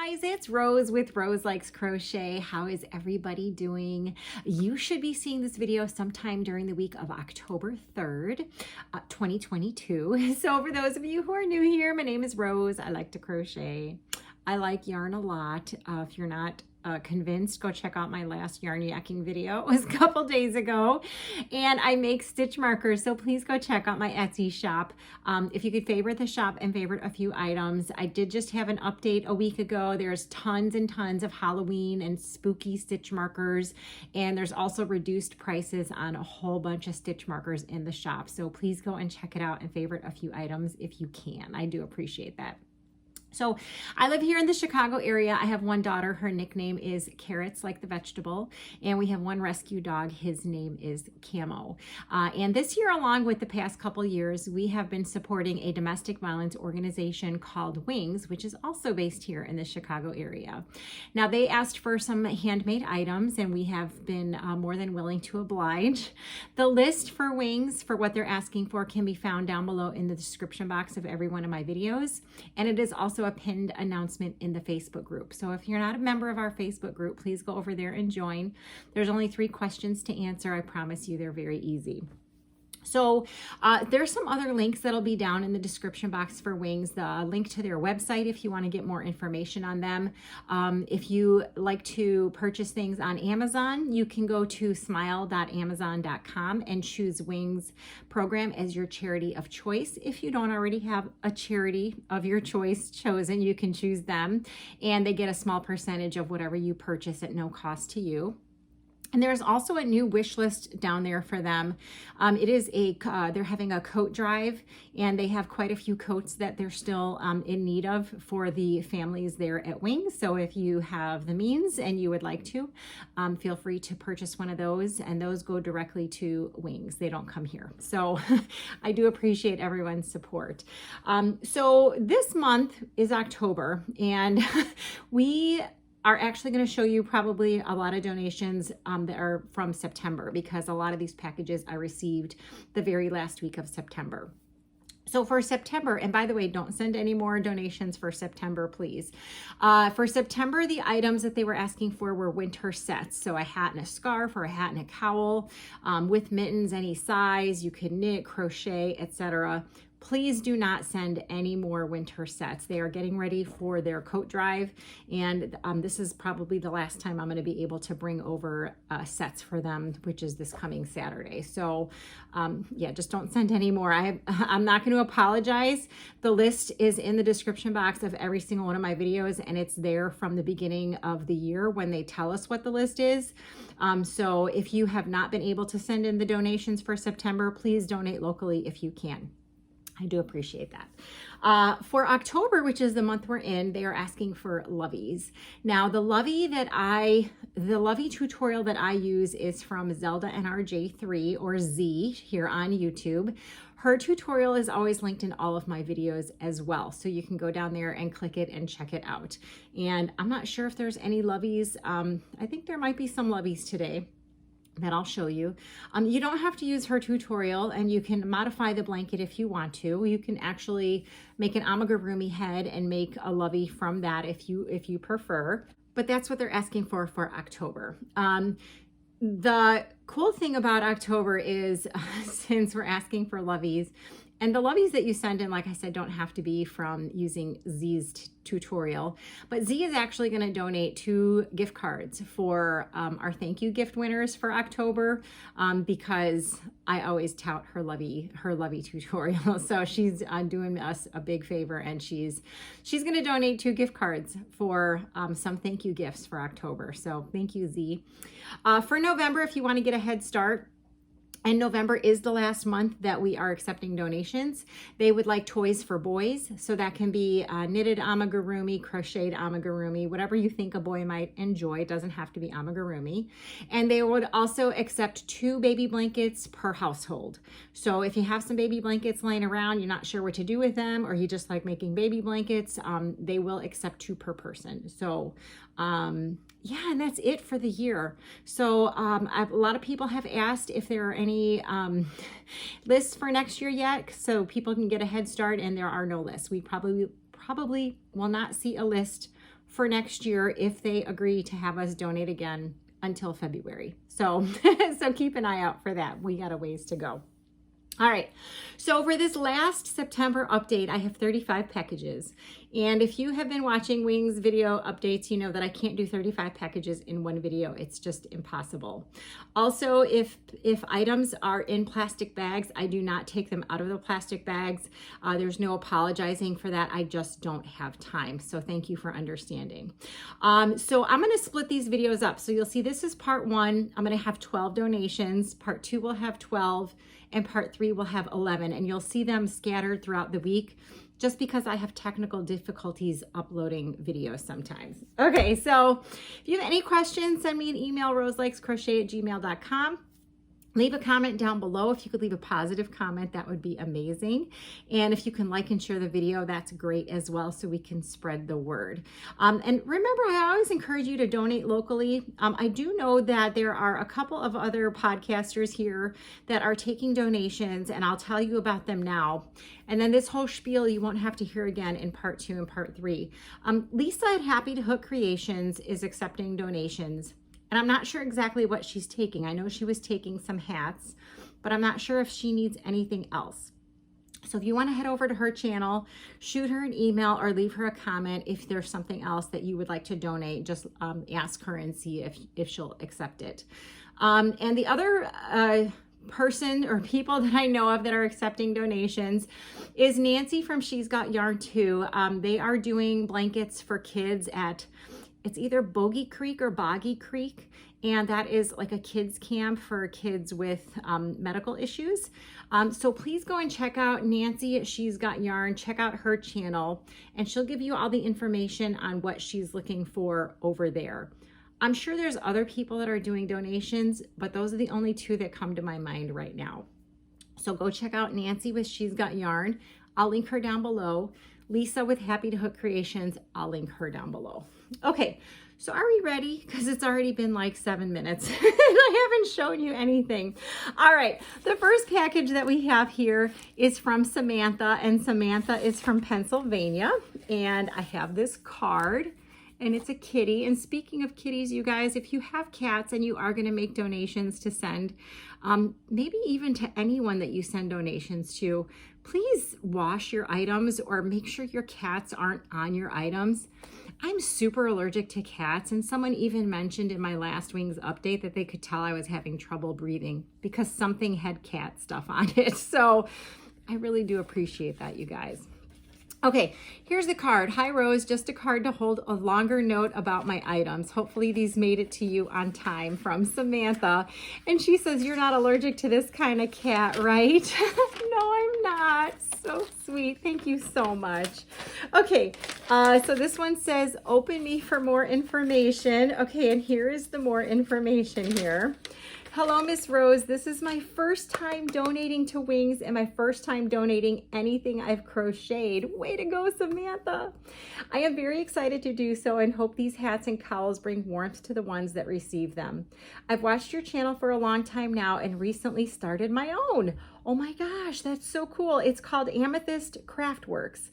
guys, it's Rose with Rose Likes Crochet. How is everybody doing? You should be seeing this video sometime during the week of October 3rd, 2022. So for those of you who are new here, my name is Rose. I like to crochet. I like yarn a lot. If you're not convinced, go check out my last yarn yakking video. It was a couple days ago, and I make stitch markers, so please go check out my Etsy shop. If you could favorite the shop and favorite a few items. I did just have an update a week ago. There's tons and tons of Halloween and spooky stitch markers, and there's also reduced prices on a whole bunch of stitch markers in the shop, so please go and check it out and favorite a few items if you can. I do appreciate that. So I live here in the Chicago area. I have one daughter. Her nickname is Carrots, like the vegetable. And we have one rescue dog. His name is Camo. And this year, along with the past couple years, we have been supporting a domestic violence organization called Wings, which is also based here in the Chicago area. Now, they asked for some handmade items, and we have been more than willing to oblige. The list for Wings, for what they're asking for, can be found down below in the description box of every one of my videos. And it is also a pinned announcement in the Facebook group. So if you're not a member of our Facebook group, please go over there and join. There's only 3 questions to answer. I promise you they're very easy. So there's some other links that'll be down in the description box for Wings. The link to their website if you want to get more information on them. If you like to purchase things on Amazon, you can go to smile.amazon.com and choose Wings program as your charity of choice. If you don't already have a charity of your choice chosen, you can choose them, and they get a small percentage of whatever you purchase at no cost to you. And there's also a new wish list down there for them. It is they're having a coat drive, and they have quite a few coats that they're still in need of for the families there at Wings. So if you have the means and you would like to, feel free to purchase one of those, and those go directly to Wings. They don't come here. So I do appreciate everyone's support. So this month is October, and we are actually going to show you probably a lot of donations that are from September, because a lot of these packages I received the very last week of September. So for September, and by the way, don't send any more donations for September, please. For September, the items that they were asking for were winter sets. So a hat and a scarf, or a hat and a cowl, with mittens, any size. You can knit, crochet, etc. Please do not send any more winter sets. They are getting ready for their coat drive, and this is probably the last time I'm going to be able to bring over sets for them, which is this coming Saturday. So yeah, just don't send any more. I'm not going to apologize. The list is in the description box of every single one of my videos, and it's there from the beginning of the year when they tell us what the list is. So if you have not been able to send in the donations for September, please donate locally if you can. I do appreciate that. For October, which is the month we're in, they are asking for Loveys. Now, the Lovey tutorial that I use is from Zelda NRJ3, or Z, here on YouTube. Her tutorial is always linked in all of my videos as well, so you can go down there and click it and check it out. And I'm not sure if there's any Loveys. I think there might be some Loveys today that I'll show you. You don't have to use her tutorial, and you can modify the blanket if you want to. You can actually make an amigurumi head and make a lovey from that if you prefer. But that's what they're asking for October. The cool thing about October is, since we're asking for Loveys, and the Loveys that you send in, like I said, don't have to be from using Z's tutorial, but Z is actually going to donate 2 gift cards for our thank you gift winners for October, because I always tout her Lovey tutorial. So she's doing us a big favor, and she's going to donate 2 gift cards for some thank you gifts for October. So thank you, Z. For November, if you want to get a head start, and November is the last month that we are accepting donations, they would like toys for boys. So that can be knitted amigurumi, crocheted amigurumi, whatever you think a boy might enjoy. It doesn't have to be amigurumi. And they would also accept 2 baby blankets per household. So if you have some baby blankets laying around, you're not sure what to do with them, or you just like making baby blankets, they will accept 2 per person. So yeah, and that's it for the year. So a lot of people have asked if there are any lists for next year yet, so people can get a head start, and there are no lists. We probably will not see a list for next year if they agree to have us donate again until February. So, so keep an eye out for that. We got a ways to go. All right, so for this last September update, I have 35 packages. And if you have been watching Wings video updates, you know that I can't do 35 packages in one video. It's just impossible. Also, if items are in plastic bags, I do not take them out of the plastic bags. There's no apologizing for that. I just don't have time. So thank you for understanding. So I'm gonna split these videos up. So you'll see this is part 1. I'm gonna have 12 donations. Part 2 will have 12. And part 3 will have 11, and you'll see them scattered throughout the week just because I have technical difficulties uploading videos sometimes. Okay, so if you have any questions, send me an email, roselikescrochet@gmail.com. Leave a comment down below. If you could leave a positive comment, that would be amazing. And if you can like and share the video, that's great as well, so we can spread the word. And remember, I always encourage you to donate locally. I do know that there are a couple of other podcasters here that are taking donations, and I'll tell you about them now. And then this whole spiel you won't have to hear again in part 2 and part 3. Lisa at Happy to Hook Creations is accepting donations. And I'm not sure exactly what she's taking. I know she was taking some hats, but I'm not sure if she needs anything else. So if you want to head over to her channel, shoot her an email or leave her a comment if there's something else that you would like to donate. Just ask her and see if she'll accept it. And the other person or people that I know of that are accepting donations is Nancy from She's Got Yarn Too. They are doing blankets for kids at, it's either Bogey Creek or Boggy Creek, and that is like a kids camp for kids with medical issues. So please go and check out Nancy at She's Got Yarn. Check out her channel, and she'll give you all the information on what she's looking for over there. I'm sure there's other people that are doing donations, but those are the only 2 that come to my mind right now. So go check out Nancy with She's Got Yarn. I'll link her down below. Lisa with Happy to Hook Creations, I'll link her down below. Okay, so are we ready? Because it's already been like 7 minutes and I haven't shown you anything. All right, the first package that we have here is from Samantha, and Samantha is from Pennsylvania. And I have this card, and it's a kitty. And speaking of kitties, you guys, if you have cats and you are going to make donations to send, maybe even to anyone that you send donations to, please wash your items or make sure your cats aren't on your items. I'm super allergic to cats, and someone even mentioned in my last Wings update that they could tell I was having trouble breathing because something had cat stuff on it. So I really do appreciate that, you guys. Okay, here's the card. Hi, Rose. Just a card to hold a longer note about my items. Hopefully these made it to you on time, from Samantha. And she says, you're not allergic to this kind of cat, right? No, I'm not. So sweet. Thank you so much. Okay, so this one says, open me for more information. Okay, and here is the more information here. Hello, Miss Rose. This is my first time donating to Wings and my first time donating anything I've crocheted. Way to go, Samantha. I am very excited to do so and hope these hats and cowls bring warmth to the ones that receive them. I've watched your channel for a long time now and recently started my own. Oh my gosh, that's so cool. It's called Amethyst Craftworks.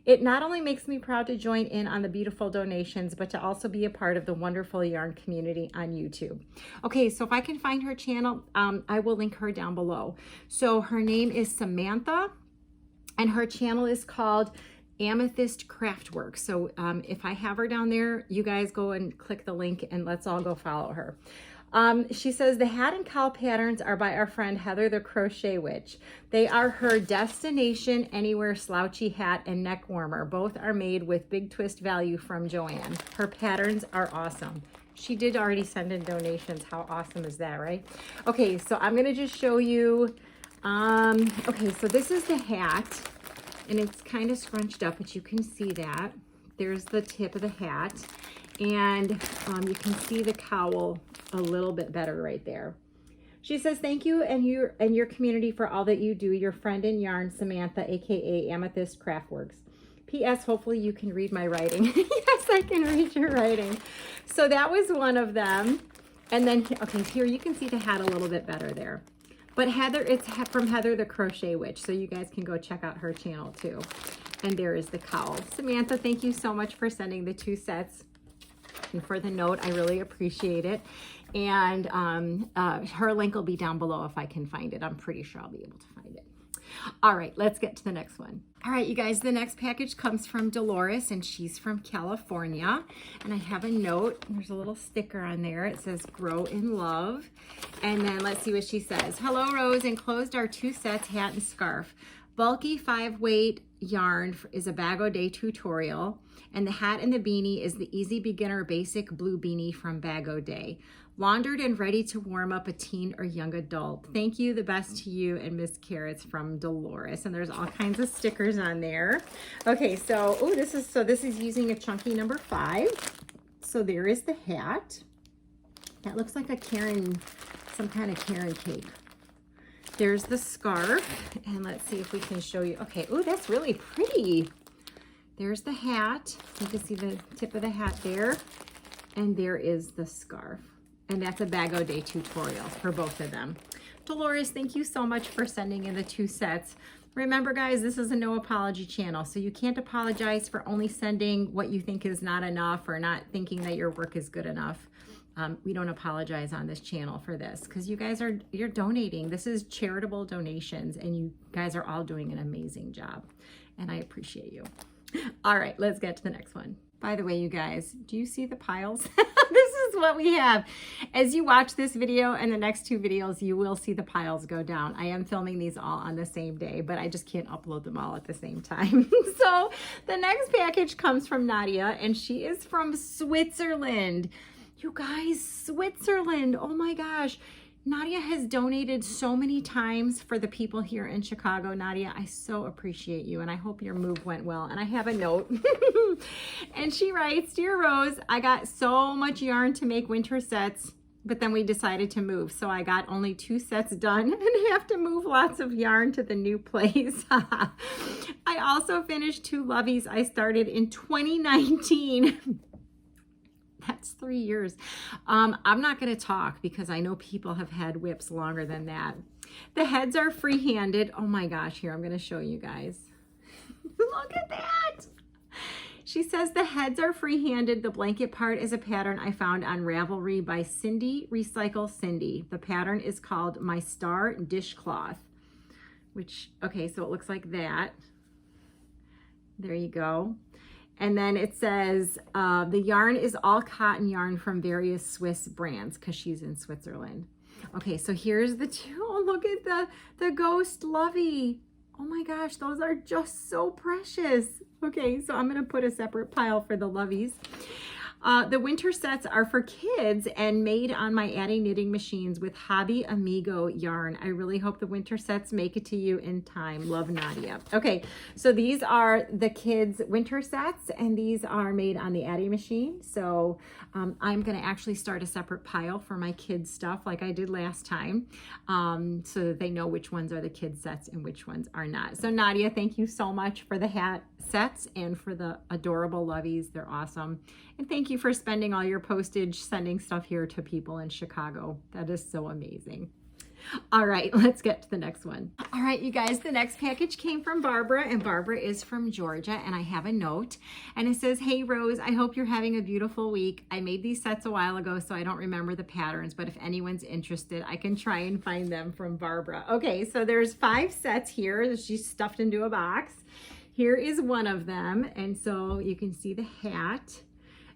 It not only makes me proud to join in on the beautiful donations, but to also be a part of the wonderful yarn community on YouTube. Okay, so if I can find her channel, I will link her down below. So her name is Samantha, and her channel is called Amethyst Craftworks. So if I have her down there, you guys go and click the link and let's all go follow her. She says the hat and cowl patterns are by our friend Heather the Crochet Witch. They are her Destination Anywhere slouchy hat and neck warmer. Both are made with big twist value from Joanne. Her patterns are awesome. She did already send in donations. How awesome is that, right? Okay, so I'm gonna just show you. Okay, so this is the hat, and it's kind of scrunched up, but you can see that. There's the tip of the hat, and you can see the cowl a little bit better right there. She says, thank you and your community for all that you do. Your friend in yarn, Samantha, aka Amethyst Craftworks. P.S. Hopefully you can read my writing. Yes, I can read your writing. So that was one of them. And then, okay, here you can see the hat a little bit better there. But Heather, it's from Heather the Crochet Witch, so you guys can go check out her channel too. And there is the cowl. Samantha, thank you so much for sending the 2 sets and for the note. I really appreciate it. And her link will be down below if I can find it. I'm pretty sure I'll be able to find it. All right, let's get to the next one. All right, you guys, the next package comes from Dolores, and she's from California. And I have a note. There's a little sticker on there. It says grow in love. And then let's see what she says. Hello, Rose. Enclosed are 2 sets, hat and scarf. Bulky 5-weight yarn is a bag o' day tutorial. And the hat and the beanie is the Easy Beginner Basic Blue Beanie from Bag O' Day. Laundered and ready to warm up a teen or young adult. Thank you, the best to you and Miss Carrots from Dolores. And there's all kinds of stickers on there. Okay, so this is using a chunky number 5. So there is the hat. That looks like a Karen, some kind of Karen cake. There's the scarf, and let's see if we can show you. Okay, that's really pretty. There's the hat. You can see the tip of the hat there. And there is the scarf. And that's a Bag O' Day tutorial for both of them. Dolores, thank you so much for sending in the 2 sets. Remember, guys, this is a no apology channel, so you can't apologize for only sending what you think is not enough or not thinking that your work is good enough. We don't apologize on this channel for this because you guys you're donating. This is charitable donations, and you guys are all doing an amazing job, and I appreciate you. All right, let's get to the next one. By the way, you guys, do you see the piles? This is what we have. As you watch this video and the next 2 videos, you will see the piles go down. I am filming these all on the same day, but I just can't upload them all at the same time. So the next package comes from Nadia, and she is from Switzerland. You guys, Switzerland, oh my gosh. Nadia has donated so many times for the people here in Chicago. Nadia, I so appreciate you, and I hope your move went well. And I have a note. And she writes, Dear Rose, I got so much yarn to make winter sets, but then we decided to move. So I got only 2 sets done and have to move lots of yarn to the new place. I also finished 2 Loveys I started in 2019. That's 3 years. I'm not going to talk because I know people have had whips longer than that. The heads are free-handed. Oh my gosh, here, I'm going to show you guys. Look at that. She says the heads are free-handed. The blanket part is a pattern I found on Ravelry by Cindy Recycle Cindy. The pattern is called My Star Dishcloth, which, okay, so it looks like that. There you go. And then it says the yarn is all cotton yarn from various Swiss brands because she's in Switzerland. Okay, so here's the 2. Oh, look at the Ghost Lovey. Oh my gosh, those are just so precious. Okay, so I'm going to put a separate pile for the Loveys. The winter sets are for kids and made on my Adding Knitting machines with Hobby Amigo yarn. I really hope the winter sets make it to you in time. Love, Nadia. Okay, so these are the kids' winter sets, and these are made on the Addie machine. So I'm going to actually start a separate pile for my kids' stuff like I did last time, so that they know which ones are the kids' sets and which ones are not. So Nadia, thank you so much for the hat sets and for the adorable Loveys. They're awesome. And thank you for spending all your postage sending stuff here to people in Chicago. That is so amazing. All right, let's get to the next one. All right, you guys, the next package came from Barbara, and Barbara is from Georgia, and I have a note, and it says, Hey Rose, I hope you're having a beautiful week. I made these sets a while ago, so I don't remember the patterns, but if anyone's interested, I can try and find them from Barbara. Okay, so there's 5 sets here that she's stuffed into a box. Here is one of them, and so you can see the hat.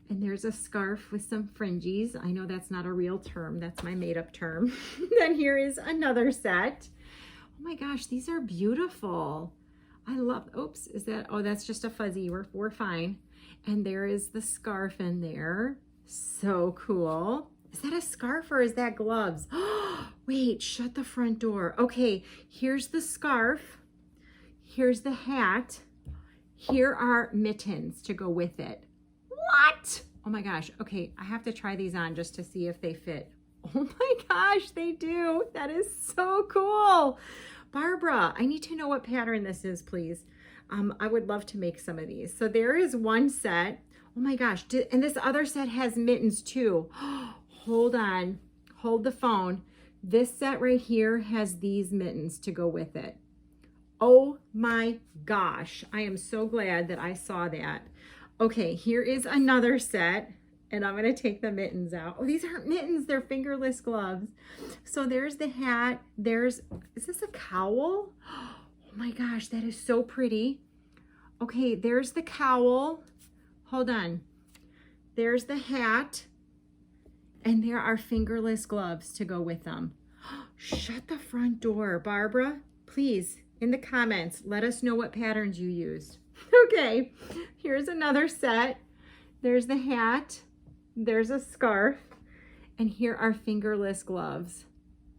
And there's a scarf with some fringes. I know that's not a real term. That's my made-up term. Then here is another set. Oh my gosh, these are beautiful. I love, oops, is that, oh, that's just a fuzzy. We're fine. And there is the scarf in there. So cool. Is that a scarf or is that gloves? Wait, shut the front door. Okay, here's the scarf. Here's the hat. Here are mittens to go with it. What? Oh my gosh. Okay, I have to try these on just to see if they fit. Oh my gosh, they do. That is so cool. Barbara, I need to know what pattern this is, please. I would love to make some of these. So there is one set. Oh my gosh. And this other set has mittens too. Hold on. Hold the phone. This set right here has these mittens to go with it. Oh my gosh. I am so glad that I saw that. Okay, here is another set. And I'm going to take the mittens out. Oh, these aren't mittens. They're fingerless gloves. So there's the hat. Is this a cowl? Oh my gosh, that is so pretty. Okay, there's the cowl. Hold on. There's the hat. And there are fingerless gloves to go with them. Shut the front door. Barbara, please, in the comments, let us know what patterns you used. Okay, here's another set. There's the hat. There's a scarf, and here are fingerless gloves.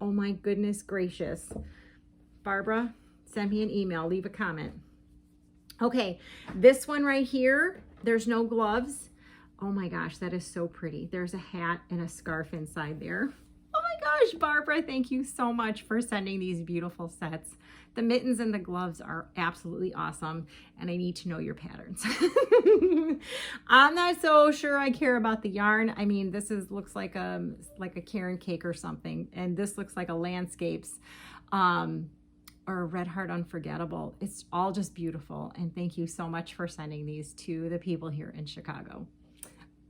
Oh my goodness gracious. Barbara, send me an email, leave a comment. Okay, this one right here, there's no gloves. Oh my gosh, that is so pretty. There's a hat and a scarf inside there. Oh my gosh, Barbara, thank you so much for sending these beautiful sets. The mittens and the gloves are absolutely awesome, and I need to know your patterns. I'm not so sure I care about the yarn. I mean, this looks like a Karen cake or something, and this looks like a landscapes or a Red Heart Unforgettable. It's all just beautiful, and thank you so much for sending these to the people here in Chicago.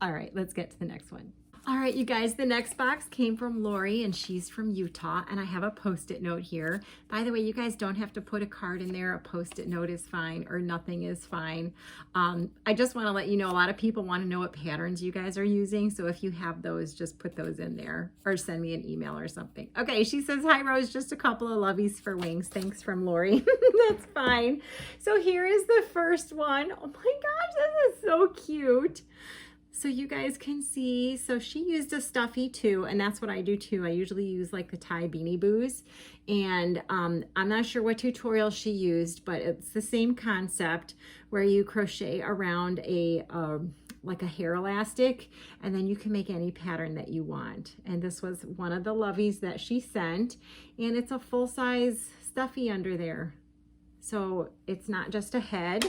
All right, let's get to the next one. All right, you guys, the next box came from Lori, and she's from Utah, and I have a Post-it note here. By the way, you guys don't have to put a card in there. A Post-it note is fine, or nothing is fine. I just want to let you know, a lot of people want to know what patterns you guys are using, so if you have those, just put those in there, or send me an email or something. Okay, she says, hi, Rose, just a couple of Loveys for wings. Thanks from Lori. That's fine. So here is the first one. Oh my gosh, this is so cute. So you guys can see, so she used a stuffy too, and that's what I do too. I usually use like the tie beanie boos, and I'm not sure what tutorial she used, but it's the same concept where you crochet around a like a hair elastic, and then you can make any pattern that you want. And this was one of the Loveys that she sent, and it's a full-size stuffy under there. So it's not just a head.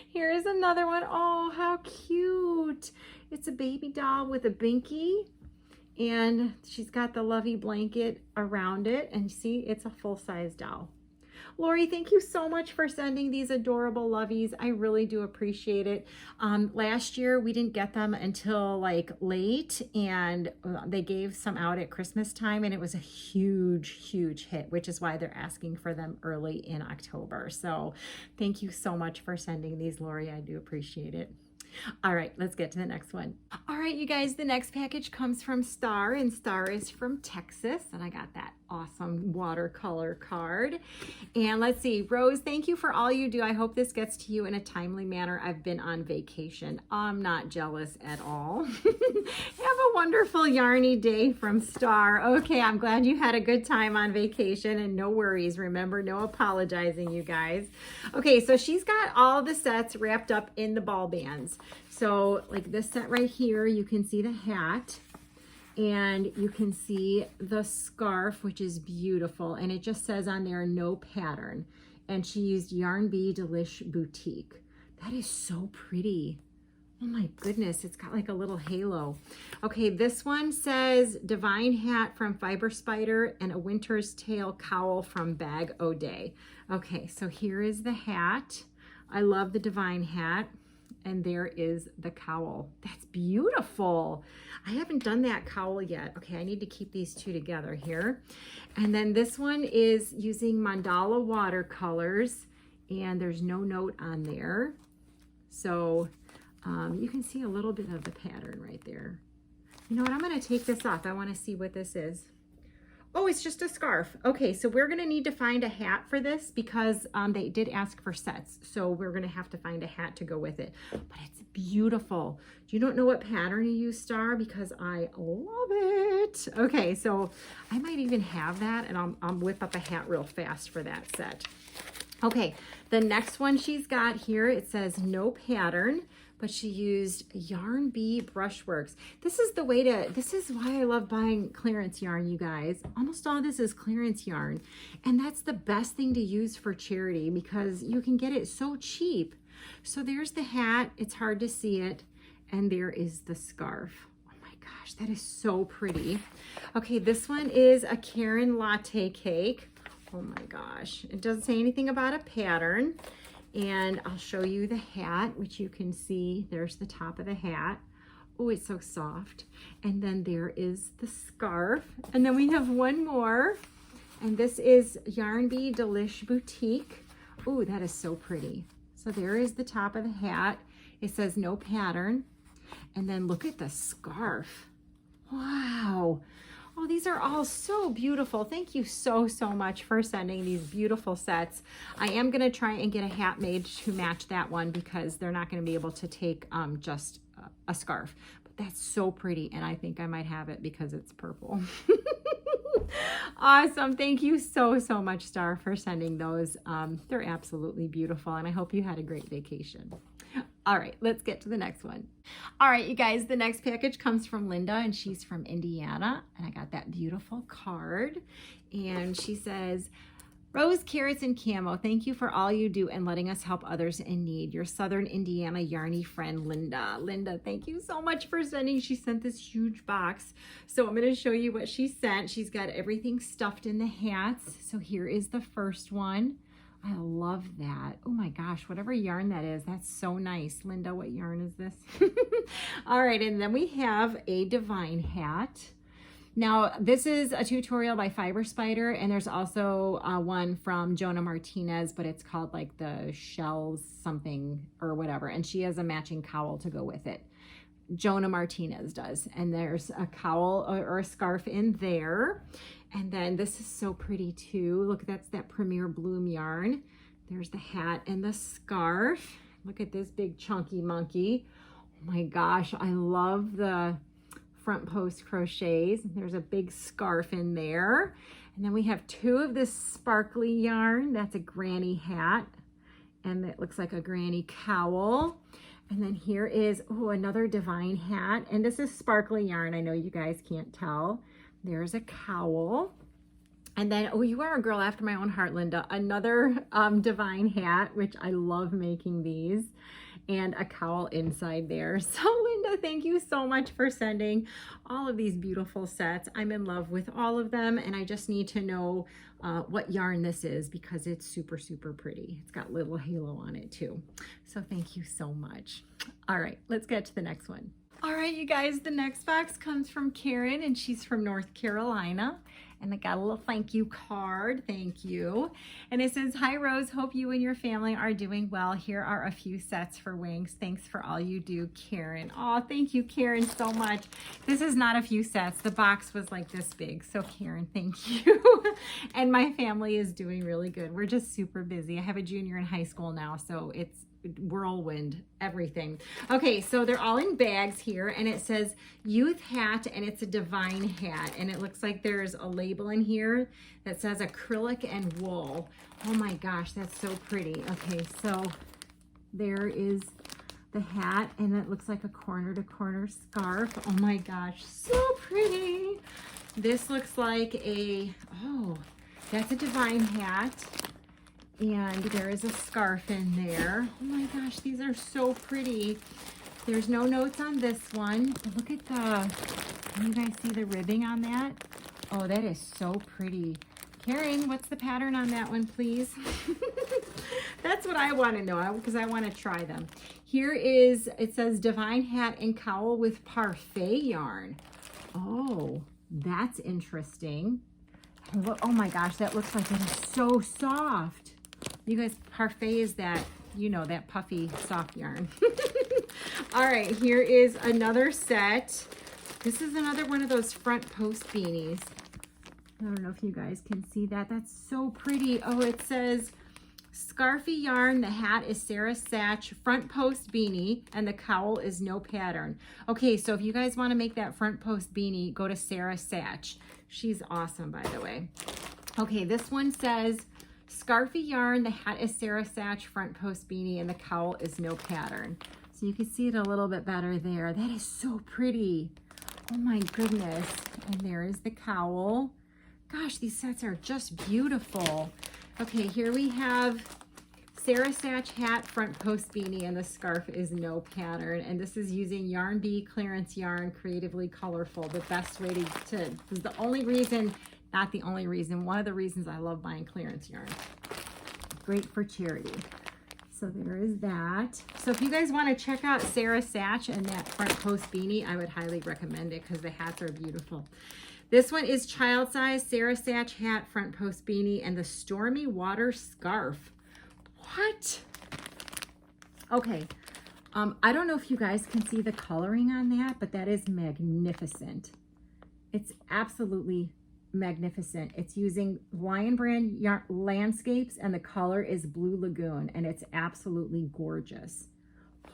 Here's another one. Oh, how cute. It's a baby doll with a binky, and she's got the Lovey blanket around it, and see, it's a full-size doll. Lori, thank you so much for sending these adorable Loveys. I really do appreciate it. Last year, we didn't get them until like late, and they gave some out at Christmas time, and it was a huge, huge hit, which is why they're asking for them early in October. So thank you so much for sending these, Lori. I do appreciate it. All right, let's get to the next one. All right, you guys, the next package comes from Star, and Star is from Texas, and I got that awesome watercolor card. And let's see, Rose, thank you for all you do. I hope this gets to you in a timely manner. I've been on vacation. I'm not jealous at all. Have a wonderful yarny day from Star. Okay, I'm glad you had a good time on vacation, and no worries. Remember, no apologizing, you guys. Okay, so she's got all the sets wrapped up in the ball bands. So like this set right here, you can see the hat, and you can see the scarf, which is beautiful, and it just says on there no pattern, and she used Yarn Bee Delish Boutique. That is so pretty. Oh my goodness, it's got like a little halo. Okay, this one says Divine Hat from Fiber Spider and a Winter's Tale cowl from Bag O'Day. Okay, so here is the hat. I love the Divine Hat. And there is the cowl. That's beautiful. I haven't done that cowl yet. Okay, I need to keep these two together here. And then this one is using mandala watercolors, and there's no note on there. So you can see a little bit of the pattern right there. You know what, I'm gonna take this off. I wanna see what this is. Oh, it's just a scarf. Okay, so we're gonna need to find a hat for this because they did ask for sets. So we're gonna have to find a hat to go with it. But it's beautiful. You don't know what pattern you use, Star, because I love it. Okay, so I might even have that, and I'll whip up a hat real fast for that set. Okay, the next one she's got here, it says no pattern, but she used Yarn Bee Brushworks. This is why I love buying clearance yarn, you guys. Almost all this is clearance yarn, and that's the best thing to use for charity because you can get it so cheap. So there's the hat, it's hard to see it, and there is the scarf. Oh my gosh, that is so pretty. Okay, this one is a Karen latte cake. Oh my gosh. It doesn't say anything about a pattern. And I'll show you the hat, which you can see. There's the top of the hat. Oh, it's so soft. And then there is the scarf. And then we have one more. And this is Yarn Bee Delish Boutique. Oh, that is so pretty. So there is the top of the hat. It says no pattern. And then look at the scarf. Wow. Oh, these are all so beautiful. Thank you so much for sending these beautiful sets. I am going to try and get a hat made to match that one because they're not going to be able to take just a scarf. But that's so pretty, and I think I might have it because it's purple. Awesome. Thank you so much, Star, for sending those. They're absolutely beautiful, and I hope you had a great vacation. All right, let's get to the next one. All right, you guys, the next package comes from Linda, and she's from Indiana, and I got that beautiful card, and she says, Rose, carrots, and camo, thank you for all you do and letting us help others in need. Your Southern Indiana yarny friend, Linda. Linda, thank you so much for sending. She sent this huge box. So I'm going to show you what she sent. She's got everything stuffed in the hats. So here is the first one. I love that. Oh my gosh, whatever yarn that is, that's so nice. Linda, what yarn is this? All right, and then we have a Divine hat. Now, this is a tutorial by Fiber Spider, and there's also one from Jonah Martinez, but it's called like the Shells something or whatever, and she has a matching cowl to go with it. Jonah Martinez does, and there's a cowl or a scarf in there. And then this is so pretty too. Look, that's that Premier Bloom yarn. There's the hat and the scarf. Look at this big chunky monkey. Oh my gosh, I love the front post crochets. There's a big scarf in there. And then we have two of this sparkly yarn. That's a granny hat. And it looks like a granny cowl. And then here is, oh, another Divine hat. And this is sparkly yarn. I know you guys can't tell. There's a cowl. And then, oh, you are a girl after my own heart, Linda. Another Divine hat, which I love making these. And a cowl inside there. So Linda, thank you so much for sending all of these beautiful sets. I'm in love with all of them, and I just need to know what yarn this is because it's super pretty. It's got little halo on it too. So thank you so much. All right, let's get to the next one. All right, you guys, the next box comes from Karen, and she's from North Carolina. And I got a little thank you card. Thank you. And it says, hi, Rose. Hope you and your family are doing well. Here are a few sets for wings. Thanks for all you do, Karen. Oh, thank you, Karen, so much. This is not a few sets. The box was like this big. So, Karen, thank you. And my family is doing really good. We're just super busy. I have a junior in high school now, so it's whirlwind everything. Okay, so they're all in bags here, and it says youth hat, and it's a Divine hat, and it looks like there's a label in here that says acrylic and wool. Oh my gosh, that's so pretty. Okay, so there is the hat, and it looks like a corner to corner scarf. Oh my gosh, so pretty. This looks like a, oh, that's a Divine hat. And there is a scarf in there. Oh my gosh, these are so pretty. There's no notes on this one. But look at the, can you guys see the ribbing on that? Oh, that is so pretty. Karen, what's the pattern on that one, please? That's what I want to know because I want to try them. Here is, it says Divine hat and cowl with parfait yarn. Oh, that's interesting. Oh my gosh, that looks like it is so soft. You guys, parfait is that, you know, that puffy soft yarn. All right, here is another set. This is another one of those front post beanies. I don't know if you guys can see that. That's so pretty. Oh, it says scarfy yarn. The hat is Sarah Satch front post beanie, and the cowl is no pattern. Okay, so if you guys want to make that front post beanie, go to Sarah Satch. She's awesome, by the way. Okay, this one says scarfy yarn, the hat is Sarah Satch front post beanie, and the cowl is no pattern. So you can see it a little bit better there. That is so pretty. Oh my goodness. And there is the cowl. Gosh, these sets are just beautiful. Okay, here we have Sarah Satch hat, front post beanie, and the scarf is no pattern. And this is using Yarn Bee clearance yarn, creatively colorful. The best way to the only reason Not the only reason, one of the reasons I love buying clearance yarn. Great for charity. So there is that. So if you guys want to check out Sarah Satch and that front post beanie, I would highly recommend it because the hats are beautiful. This one is child size, Sarah Satch hat, front post beanie, and the Stormy Water scarf. What? Okay. I don't know if you guys can see the coloring on that, but that is magnificent. It's absolutely magnificent. It's using Lion Brand yarn landscapes, and the color is Blue Lagoon, and it's absolutely gorgeous.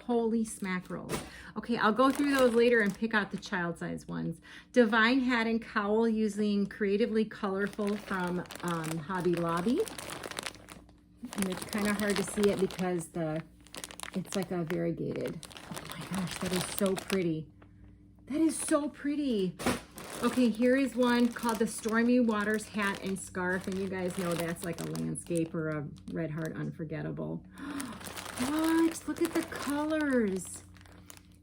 Holy smackerel. Okay, I'll go through those later and pick out the child size ones. Divine hat and cowl using Creatively Colorful from Hobby Lobby. And it's kind of hard to see it because it's like a variegated. Oh my gosh, that is so pretty. That is so pretty. Okay, here is one called the Stormy Waters hat and scarf, and you guys know that's like a landscape or a Red Heart Unforgettable. What? Look at the colors.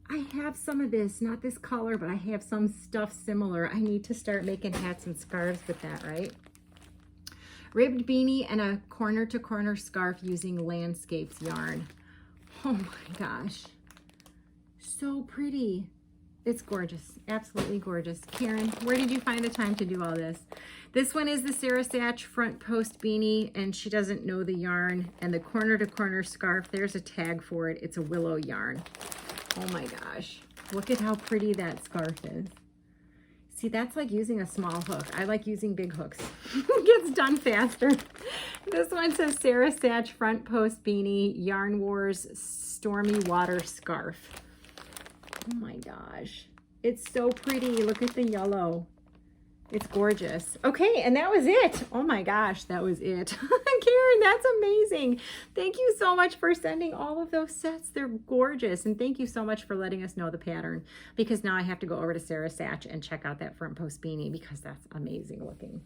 I have some of this, not this color, but I have some stuff similar. I need to start making hats and scarves with that, right? Ribbed beanie and a corner-to-corner scarf using Landscapes yarn. Oh my gosh. So pretty. It's gorgeous. Absolutely gorgeous. Karen, where did you find the time to do all this? This one is the Sarah Satch front post beanie, and she doesn't know the yarn. And the corner-to-corner scarf, there's a tag for it. It's a willow yarn. Oh my gosh. Look at how pretty that scarf is. See, that's like using a small hook. I like using big hooks. It gets done faster. This one says Sarah Satch front post beanie, Yarn Wars Stormy Water scarf. Oh my gosh. It's so pretty. Look at the yellow. It's gorgeous. Okay, and that was it. Oh my gosh, that was it. Karen, that's amazing. Thank you so much for sending all of those sets. They're gorgeous. And thank you so much for letting us know the pattern, because now I have to go over to Sarah Satch and check out that front post beanie because that's amazing looking.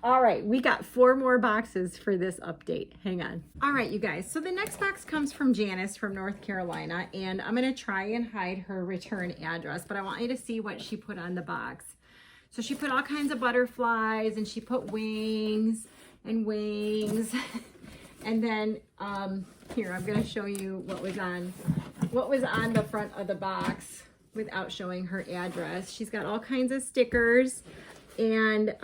All right, we got 4 more boxes for this update. Hang on. All right, you guys. So the next box comes from Janice from North Carolina, and I'm going to try and hide her return address, but I want you to see what she put on the box. So she put all kinds of butterflies, and she put wings and wings. And then here, I'm going to show you what was on the front of the box without showing her address. She's got all kinds of stickers. And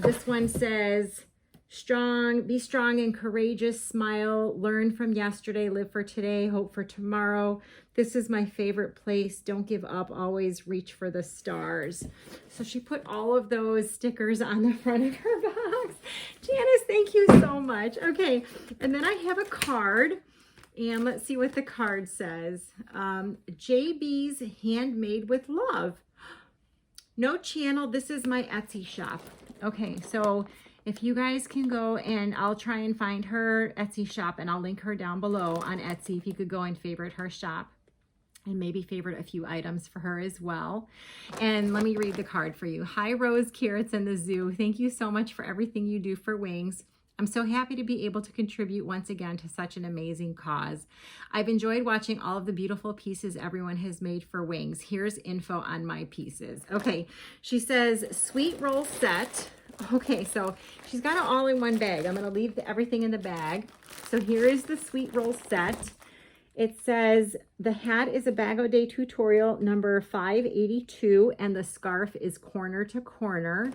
this one says, be strong and courageous, smile, learn from yesterday, live for today, hope for tomorrow. This is my favorite place. Don't give up, always reach for the stars. So she put all of those stickers on the front of her box. Janice, thank you so much. Okay, and then I have a card, and let's see what the card says. JB's Handmade with Love. No channel, this is my Etsy shop. Okay, so if you guys can go, and I'll try and find her Etsy shop, and I'll link her down below on Etsy. If you could go and favorite her shop and maybe favorite a few items for her as well. And let me read the card for you. Hi, Rose, Carrots, and the Zoo. Thank you so much for everything you do for Wings. I'm so happy to be able to contribute once again to such an amazing cause. I've enjoyed watching all of the beautiful pieces everyone has made for Wings. Here's info on my pieces. Okay, she says, sweet roll set. Okay, so she's got it all in one bag. I'm going to leave everything in the bag. So here is the sweet roll set. It says the hat is a Bag O' Day tutorial number 582, and the scarf is corner to corner.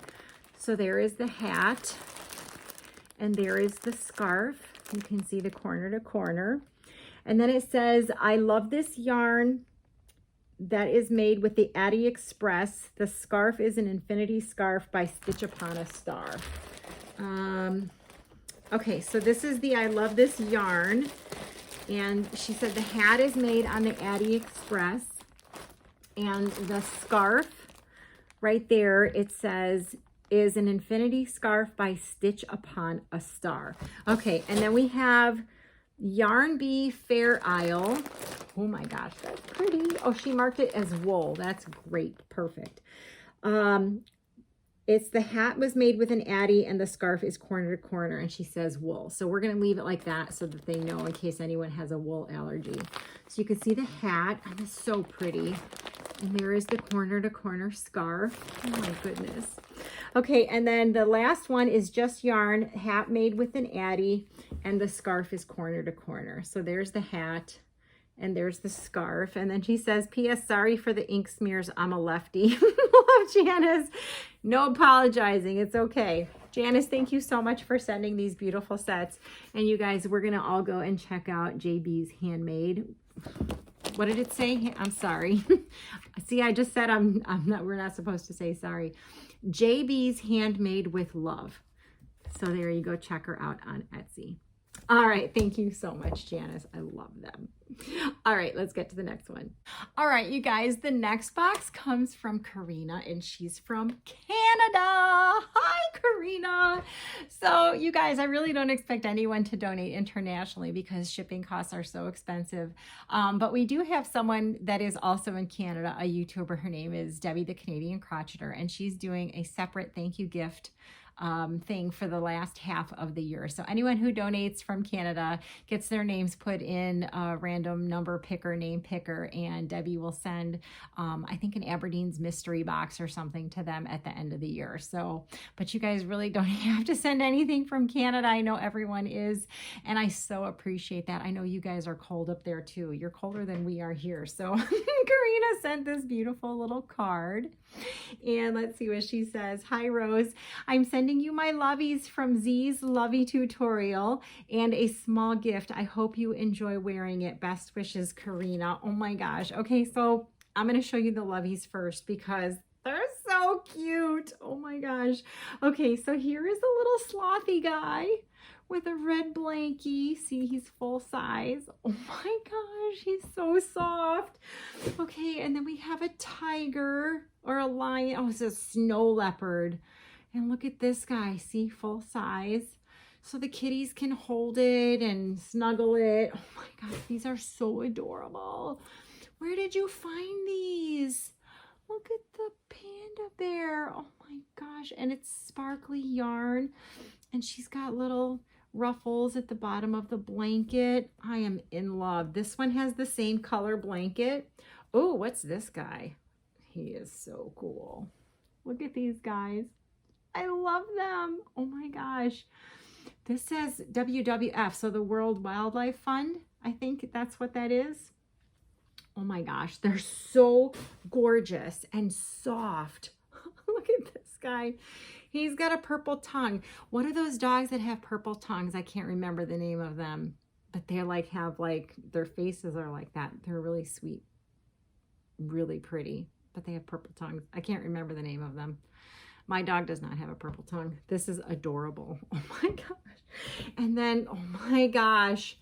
So there is the hat, and there is the scarf. You can see the corner to corner. And then it says, I love this yarn that is made with the Addy Express. The scarf is an infinity scarf by Stitch Upon a Star. Okay, so this is the I love this yarn. And she said the hat is made on the Addy Express. And the scarf right there, it says, is an infinity scarf by Stitch Upon a Star. Okay, and then we have Yarn Bee Fair Isle. Oh my gosh, that's pretty. Oh, she marked it as wool. That's great. Perfect. It's the hat was made with an Addy, and the scarf is corner to corner, and she says wool. So we're going to leave it like that so that they know in case anyone has a wool allergy. So you can see the hat. Oh, it's so pretty. And there is the corner to corner scarf. Oh my goodness. Okay, and then the last one is just yarn, hat made with an Addie, and the scarf is corner to corner. So there's the hat, and there's the scarf. And then she says, P.S. Sorry for the ink smears. I'm a lefty. Love, Janice. No apologizing. It's okay. Janice, thank you so much for sending these beautiful sets. And you guys, we're going to all go and check out JB's Handmade. What did it say? I'm sorry. See, I just said we're not supposed to say sorry. JB's Handmade with Love. So there you go. Check her out on Etsy. All right. Thank you so much, Janice. I love them. All right. Let's get to the next one. All right, you guys. The next box comes from Karina, and she's from Canada. Hi, Karina. So you guys, I really don't expect anyone to donate internationally because shipping costs are so expensive. But we do have someone that is also in Canada, a YouTuber. Her name is Debbie the Canadian Crocheter, and she's doing a separate thank you gift thing for the last half of the year. So anyone who donates from Canada gets their names put in a random number picker, name picker, and Debbie will send, I think, an Aberdeen's mystery box or something to them at the end of the year. So, but you guys really don't have to send anything from Canada. I know everyone is, and I so appreciate that. I know you guys are cold up there too. You're colder than we are here. So Karina sent this beautiful little card. And let's see what she says. Hi, Rose. I'm sending you my Loveys from Z's Lovey tutorial and a small gift. I hope you enjoy wearing it. Best wishes, Karina. Oh my gosh. Okay, so I'm going to show you the Loveys first because they're so cute. Oh my gosh. Okay, so here is a little slothy guy with a red blankie. See, he's full size. Oh my gosh, he's so soft. Okay, and then we have a tiger or a lion. Oh, it's a snow leopard. And look at this guy. See, full size. So the kitties can hold it and snuggle it. Oh my gosh, these are so adorable. Where did you find these? Look at the panda bear. Oh my gosh. And it's sparkly yarn. And she's got little ruffles at the bottom of the blanket. I am in love. This one has the same color blanket. Oh, what's this guy? He is so cool. Look at these guys. I love them. Oh my gosh. This says WWF, so the World Wildlife Fund. I think that's what that is. Oh my gosh, they're so gorgeous and soft. Look at this guy. He's got a purple tongue. What are those dogs that have purple tongues? I can't remember the name of them, but they're like, their faces are like that. They're really sweet, really pretty, but they have purple tongues. I can't remember the name of them. My dog does not have a purple tongue. This is adorable. Oh my gosh. And then, oh my gosh,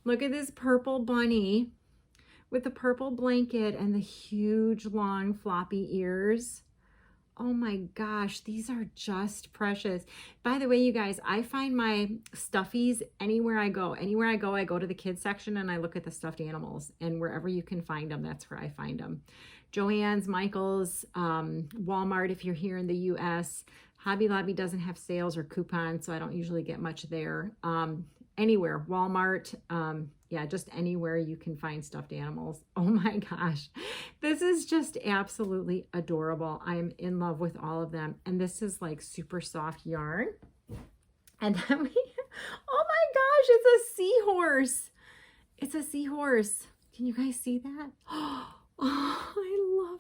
look at this purple bunny with the purple blanket and the huge long floppy ears. Oh my gosh, these are just precious. By the way, you guys, I find my stuffies anywhere I go. Anywhere I go to the kids section and I look at the stuffed animals, and wherever you can find them, that's where I find them. Joann's, Michael's, Walmart if you're here in the US. Hobby Lobby doesn't have sales or coupons, so I don't usually get much there. Anywhere, Walmart, yeah, just anywhere you can find stuffed animals. Oh my gosh, this is just absolutely adorable. I'm in love with all of them. And this is like super soft yarn. And then oh my gosh, it's a seahorse. It's a seahorse. Can you guys see that? Oh, I love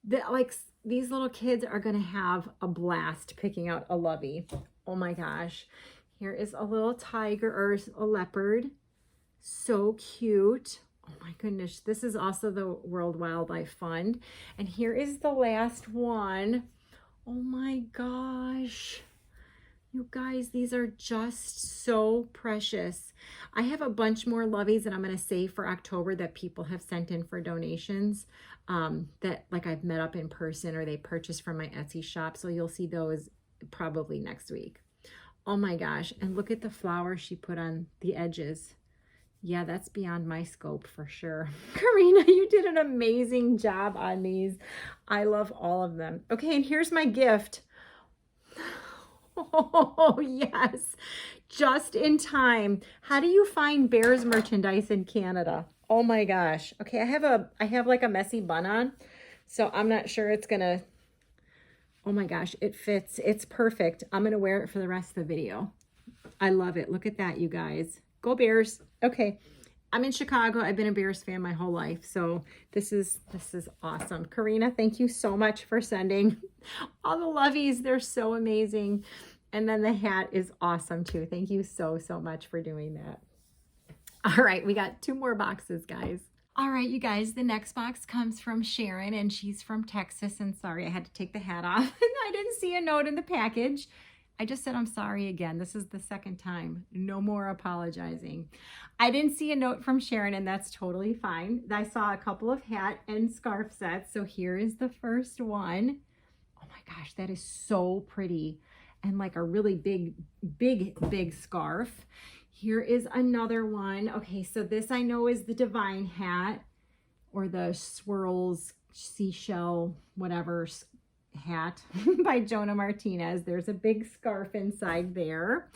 that. Like, these little kids are going to have a blast picking out a Lovey. Oh my gosh. Here is a little tiger or a leopard. So cute. Oh my goodness. This is also the World Wildlife Fund. And here is the last one. Oh my gosh. You guys, these are just so precious. I have a bunch more Loveys that I'm going to save for October that people have sent in for donations that like I've met up in person or they purchased from my Etsy shop. So you'll see those probably next week. Oh my gosh. And look at the flower she put on the edges. Yeah, that's beyond my scope for sure. Karina, you did an amazing job on these. I love all of them. Okay, and here's my gift. Oh, yes. Just in time. How do you find Bears merchandise in Canada? Oh my gosh. Okay, I have like a messy bun on, so I'm not sure it's gonna, oh my gosh, it fits. It's perfect. I'm gonna wear it for the rest of the video. I love it. Look at that, you guys. Go Bears. Okay. I'm in Chicago. I've been a Bears fan my whole life. So this is awesome. Karina, thank you so much for sending all the Loveys. They're so amazing. And then the hat is awesome too. Thank you so much for doing that. All right, we got 2 more boxes, guys. All right, you guys, the next box comes from Sharon, and she's from Texas. And sorry, I had to take the hat off. I didn't see a note in the package. I just said I'm sorry again. This is the second time. No more apologizing. I didn't see a note from Sharon, and that's totally fine. I saw a couple of hat and scarf sets. So here is the first one. Oh my gosh, that is so pretty. And like a really big scarf. Here is another one. Okay, so this I know is the Divine hat, or the Swirls Seashell, whatever hat by Jonah Martinez. There's a big scarf inside there.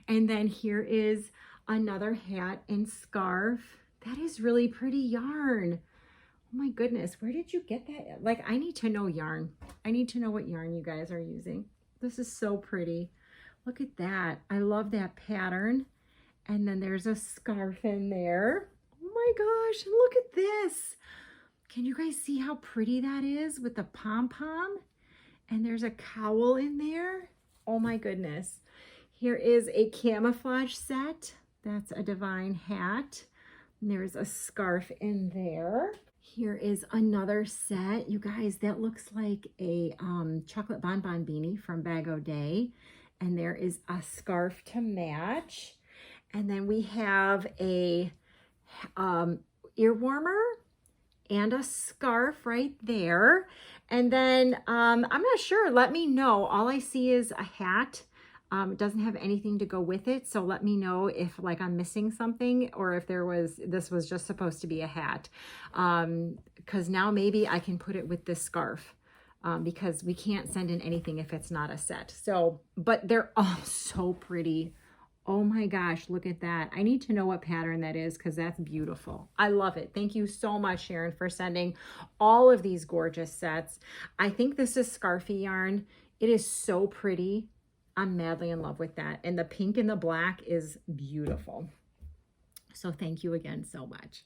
And then here is another hat and scarf. That is really pretty yarn. Oh my goodness, where did you get that? Like, I need to know yarn. I need to know what yarn you guys are using. This is so pretty. Look at that. I love that pattern. And then there's a scarf in there. Oh my gosh, look at this. Can you guys see how pretty that is with the pom-pom? And there's a cowl in there. Oh my goodness. Here is a camouflage set. That's a Divine hat. And there's a scarf in there. Here is another set. You guys, that looks like a chocolate bonbon beanie from Bag O' Day. And there is a scarf to match. And then we have a ear warmer and a scarf right there. And then I'm not sure. Let me know. All I see is a hat. It doesn't have anything to go with it. So let me know if like I'm missing something, or if this was just supposed to be a hat. Because now maybe I can put it with this scarf. Because we can't send in anything if it's not a set. So, but they're all so pretty. Oh my gosh, look at that. I need to know what pattern that is, because that's beautiful. I love it. Thank you so much, Sharon, for sending all of these gorgeous sets. I think this is Scarfy yarn. It is so pretty. I'm madly in love with that. And the pink and the black is beautiful. So thank you again so much.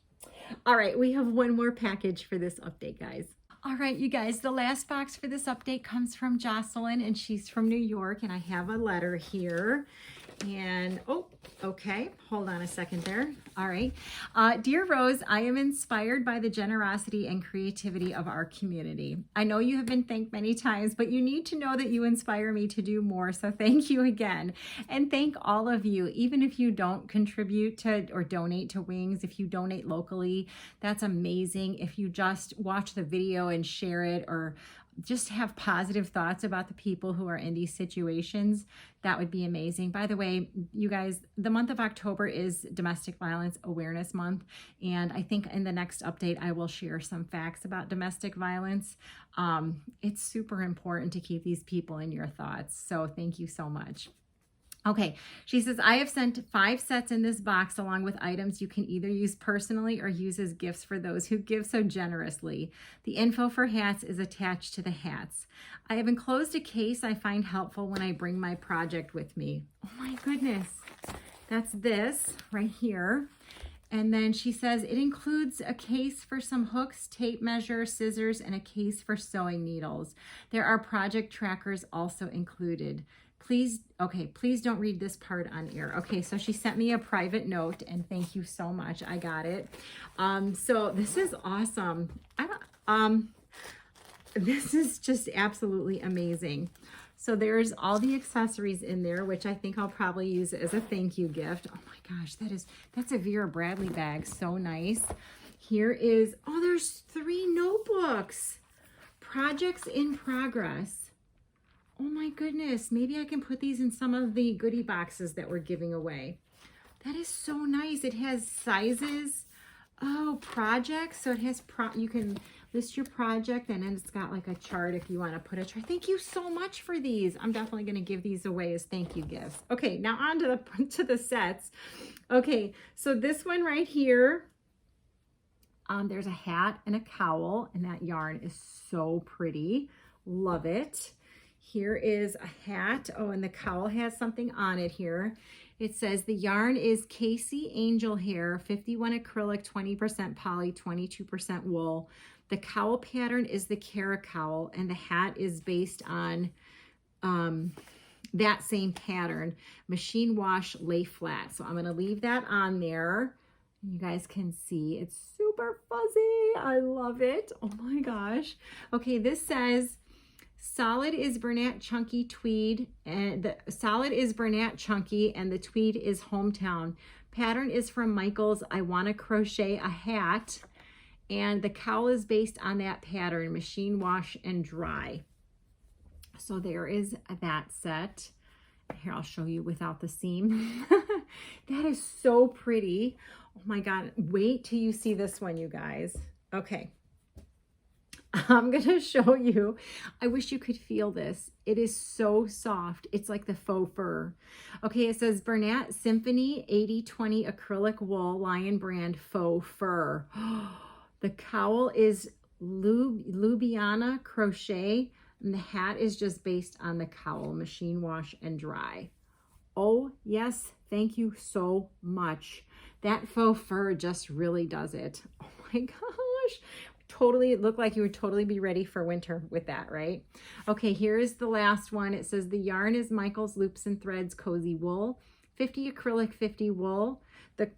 All right, we have one more package for this update, guys. All right, you guys, the last box for this update comes from Jocelyn, and she's from New York, and I have a letter here. And, oh, okay, hold on a second there. All right. Dear Rose, I am inspired by the generosity and creativity of our community. I know you have been thanked many times, but you need to know that you inspire me to do more. So thank you again. And thank all of you, even if you don't contribute to or donate to Wings, if you donate locally, that's amazing. If you just watch the video and share it, or just have positive thoughts about the people who are in these situations, that would be amazing. By the way, you guys, the month of October is Domestic Violence Awareness Month. And I think in the next update, I will share some facts about domestic violence. It's super important to keep these people in your thoughts. So thank you so much. Okay, she says, I have sent 5 sets in this box along with items you can either use personally or use as gifts for those who give so generously. The info for hats is attached to the hats. I have enclosed a case I find helpful when I bring my project with me. Oh my goodness. That's this right here. And then she says it includes a case for some hooks, tape measure, scissors, and a case for sewing needles. There are project trackers also included. Please don't read this part on air. Okay, so she sent me a private note, and thank you so much. I got it. So this is awesome. This is just absolutely amazing. So there's all the accessories in there, which I think I'll probably use as a thank you gift. Oh my gosh, that's a Vera Bradley bag. So nice. Here is, oh, there's 3 notebooks. Projects in progress. Oh my goodness, maybe I can put these in some of the goodie boxes that we're giving away. That is so nice. It has sizes. Oh, projects. So it has, you can list your project, and then it's got like a chart if you want to put a chart. Thank you so much for these. I'm definitely going to give these away as thank you gifts. Okay, now on to the sets. Okay, so this one right here, There's a hat and a cowl, and that yarn is so pretty. Love it. Here is a hat. Oh, and the cowl has something on it here. It says the yarn is Casey Angel Hair, 51 acrylic, 20% poly, 22% wool. The cowl pattern is the Cara cowl, and the hat is based on that same pattern. Machine wash, lay flat. So I'm going to leave that on there. You guys can see it's super fuzzy. I love it. Oh my gosh. Okay, this says solid is Bernat Chunky Tweed, and the solid is Bernat Chunky, and the tweed is Hometown. Pattern is from Michael's I Wanna Crochet a Hat, and the cowl is based on that pattern, machine wash and dry. So there is that set. Here, I'll show you without the seam. That is so pretty. Oh my God, wait till you see this one, you guys. Okay. I'm going to show you. I wish you could feel this. It is so soft. It's like the faux fur. Okay, it says Bernat Symphony 80/20 acrylic wool Lion brand faux fur. The cowl is Lubiana crochet, and the hat is just based on the cowl, machine wash and dry. Oh yes, thank you so much. That faux fur just really does it. Oh my gosh. Totally, it looked like you would totally be ready for winter with that, right? Okay, here is the last one. It says the yarn is Michael's Loops and Threads Cozy Wool, 50 acrylic, 50 wool. The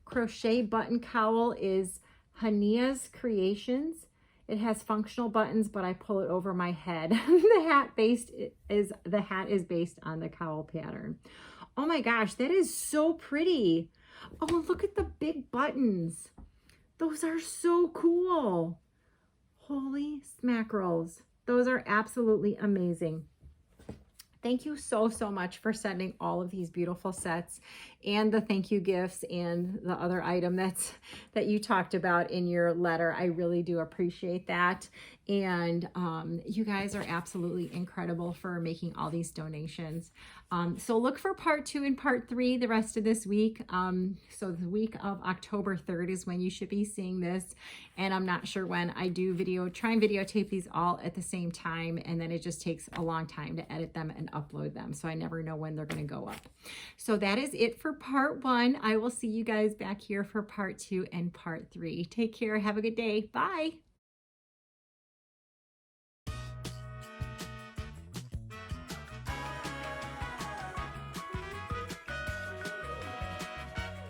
crochet button cowl is Hania's Creations. It has functional buttons, but I pull it over my head. The hat is based on the cowl pattern. Oh my gosh, that is so pretty. Oh, look at the big buttons. Those are so cool. Holy smackerels. Those are absolutely amazing. Thank you so, so much for sending all of these beautiful sets and the thank you gifts and the other item that you talked about in your letter. I really do appreciate that. And you guys are absolutely incredible for making all these donations. So look for part 2 and part 3 the rest of this week. So the week of October 3rd is when you should be seeing this. And I'm not sure when. I do try and videotape these all at the same time. And then it just takes a long time to edit them and upload them. So I never know when they're going to go up. So that is it for part 1. I will see you guys back here for part 2 and part 3. Take care. Have a good day. Bye.